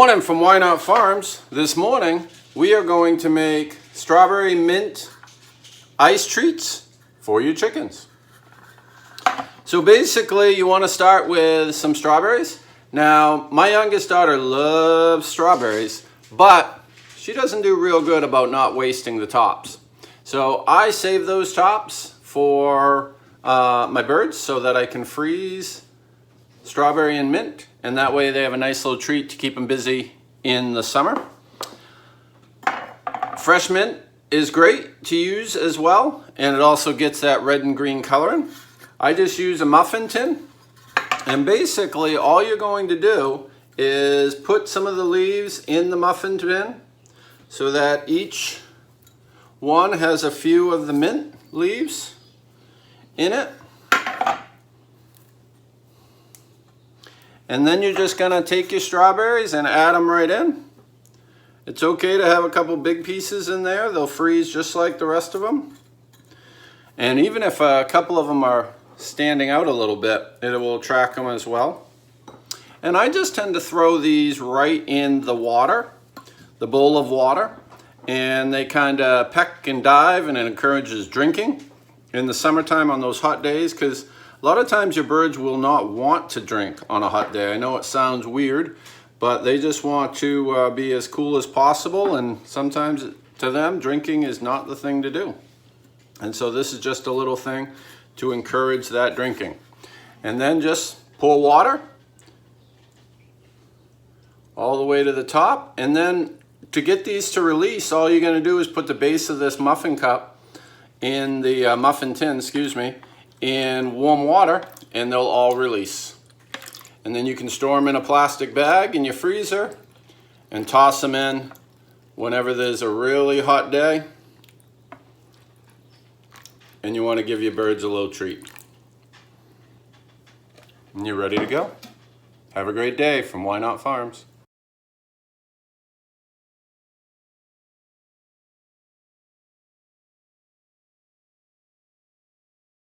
morning from Why Not Farms. This morning we are going to make strawberry mint ice treats for your chickens. So basically you want to start with some strawberries. Now my youngest daughter loves strawberries, but she doesn't do real good about not wasting the tops. So I save those tops for my birds so that I can freeze strawberry and mint, and that way they have a nice little treat to keep them busy in the summer. Fresh mint is great to use as well, and it also gets that red and green coloring. I just use a muffin tin, and basically all you're going to do is put some of the leaves in the muffin tin so that each one has a few of the mint leaves in it. And then you're just gonna take your strawberries and add them right in. It's okay to have a couple big pieces in there. They'll freeze just like the rest of them. And even if a couple of them are standing out a little bit, it will attract them as well. And I just tend to throw these right in the water, the bowl of water, and they kind of peck and dive, and it encourages drinking in the summertime on those hot days, because a lot of times your birds will not want to drink on a hot day. I know it sounds weird, but they just want to be as cool as possible, and sometimes to them drinking is not the thing to do. And so this is just a little thing to encourage that drinking. And then just pour water all the way to the top, and then to get these to release, all you're going to do is put the base of this muffin cup in the muffin tin, in warm water, and they'll all release. And then you can store them in a plastic bag in your freezer and toss them in whenever there's a really hot day and you want to give your birds a little treat. And you're ready to go. Have a great day from Why Not Farms.